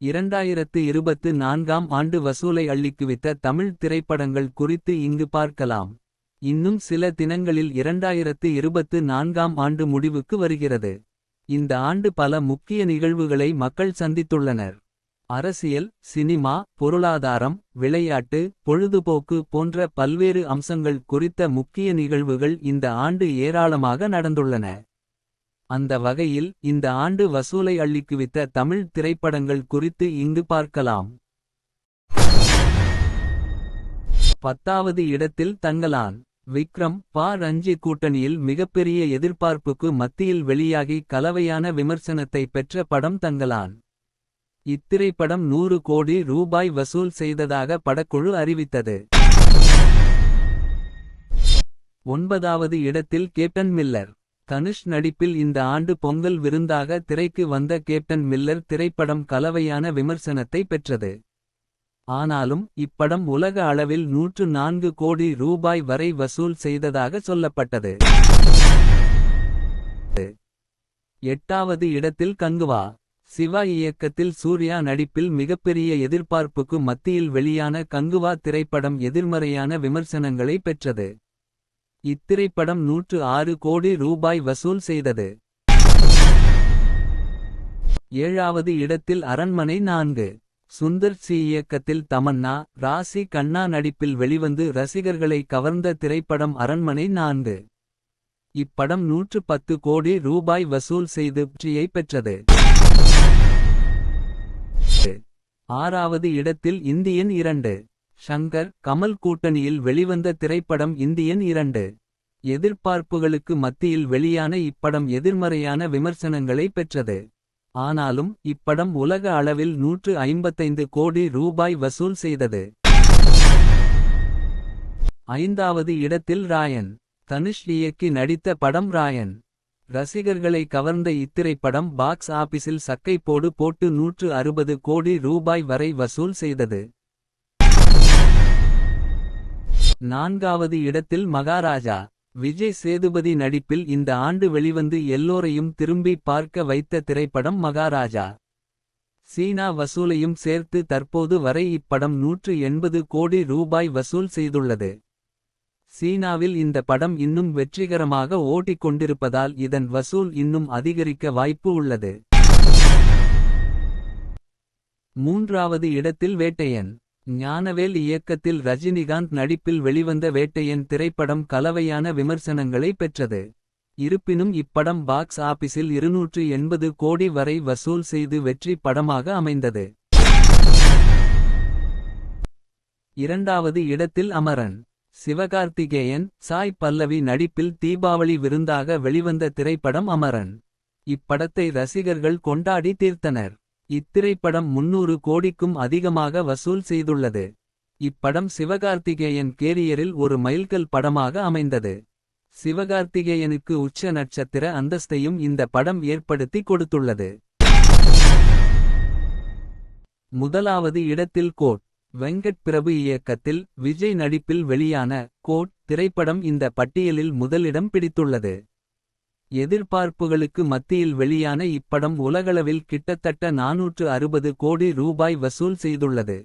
2024ஆம் ஆண்டு வசூலை அள்ளிக்குவித்த தமிழ் திரைப்படங்கள் குறித்து இங்கு பார்க்கலாம். இன்னும் சில தினங்களில் 2024ஆம் ஆண்டு முடிவுக்கு வருகிறது. இந்த ஆண்டு பல முக்கிய நிகழ்வுகளை மக்கள் சந்தித்துள்ளனர். அரசியல், சினிமா, பொருளாதாரம், விளையாட்டு, பொழுதுபோக்கு போன்ற பல்வேறு அம்சங்கள் குறித்த முக்கிய நிகழ்வுகள் இந்த ஆண்டு ஏராளமாக நடந்துள்ளன. அந்த வகையில் இந்த ஆண்டு வசூலை அள்ளிக்குவித்த தமிழ் திரைப்படங்கள் குறித்து இங்கு பார்க்கலாம். 10வது இடத்தில் தங்கலான். விக்ரம் பா ரஞ்சி கூட்டணியில் மிகப்பெரிய எதிர்பார்ப்புக்கு மத்தியில் வெளியாகி கலவையான விமர்சனத்தை பெற்ற படம் தங்கலான். இத்திரைப்படம் 100 கோடி ரூபாய் வசூல் செய்ததாக படக்குழு அறிவித்தது. 9வது இடத்தில் கேப்டன் மில்லர். தனுஷ் நடிப்பில் இந்த ஆண்டு பொங்கல் விருந்தாக திரைக்கு வந்த கேப்டன் மில்லர் திரைப்படம் கலவையான விமர்சனத்தை பெற்றது. ஆனாலும் இப்படம் உலக அளவில் 104 கோடி ரூபாய் வரை வசூல் செய்ததாக சொல்லப்பட்டது. 8வது இடத்தில் கங்குவா. சிவா இயக்கத்தில் சூர்யா நடிப்பில் மிகப்பெரிய எதிர்பார்ப்புக்கு மத்தியில் வெளியான கங்குவா திரைப்படம் எதிர்மறையான விமர்சனங்களை பெற்றது. இத்திரைப்படம் 106 கோடி ரூபாய் வசூல் செய்தது. 7வது இடத்தில் அரண்மனை 4. சுந்தர் சி இயக்கத்தில் தமன்னா, ராசி கண்ணா நடிப்பில் வெளிவந்து ரசிகர்களை கவர்ந்த திரைப்படம் அரண்மனை 4. இப்படம் 110 கோடி ரூபாய் வசூல் செய்து வெற்றியை பெற்றது. 6வது இடத்தில் இந்தியன் 2. ஷங்கர், கமல் கூட்டணியில் வெளிவந்த திரைப்படம் இந்தியன் 2. எதிர்பார்ப்புகளுக்கு மத்தியில் வெளியான இப்படம் எதிர்மறையான விமர்சனங்களை பெற்றது. ஆனாலும் இப்படம் உலக அளவில் 155 கோடி ரூபாய் வசூல் செய்தது. 5வது இடத்தில் ராயன். தனுஷ் இயக்கி நடித்த படம் ராயன். ரசிகர்களை கவர்ந்த இத்திரைப்படம் பாக்ஸ் ஆபிஸில் சக்கை போட்டு 160 கோடி ரூபாய் வரை வசூல் செய்தது. 4வது இடத்தில் மகாராஜா. விஜய் சேதுபதி நடிப்பில் இந்த ஆண்டு வெளிவந்து எல்லோரையும் திரும்பி பார்க்க வைத்த திரைப்படம் மகாராஜா. சீனா வசூலையும் சேர்த்து தற்போது வரை இப்படம் 180 கோடி ரூபாய் வசூல் செய்துள்ளது. சீனாவில் இந்த படம் இன்னும் வெற்றிகரமாக ஓட்டிக் கொண்டிருப்பதால் இதன் வசூல் இன்னும் அதிகரிக்க வாய்ப்பு உள்ளது. 3வது இடத்தில் வேட்டையன். ஞானவேல் இயக்கத்தில் ரஜினிகாந்த் நடிப்பில் வெளிவந்த வேட்டையன் திரைப்படம் கலவையான விமர்சனங்களை பெற்றது. இருப்பினும் இப்படம் பாக்ஸ் ஆபிஸில் 280 கோடி வரை வசூல் செய்து வெற்றி படமாக அமைந்தது. 2வது இடத்தில் அமரன். சிவகார்த்திகேயன், சாய் பல்லவி நடிப்பில் தீபாவளி விருந்தாக வெளிவந்த திரைப்படம் அமரன். இப்படத்தை ரசிகர்கள் கொண்டாடி தீர்த்தனர். இத்திரைப்படம் 300 கோடிக்கும் அதிகமாக வசூல் செய்துள்ளது. இப்படம் சிவகார்த்திகேயன் கேரியரில் ஒரு மைல்கல் படமாக அமைந்தது. சிவகார்த்திகேயனுக்கு உச்ச நட்சத்திர அந்தஸ்தையும் இந்த படம் ஏற்படுத்தி கொடுத்துள்ளது. 1வது இடத்தில் கோட். வெங்கட் பிரபு இயக்கத்தில் விஜய் நடிப்பில் வெளியான கோட் திரைப்படம் இந்த பட்டியலில் முதலிடம் பிடித்துள்ளது. எதிர்பார்ப்புகளுக்கு மத்தியில் வெளியான இப்படம் உலகளவில் கிட்டத்தட்ட 460 கோடி ரூபாய் வசூல் செய்துள்ளது.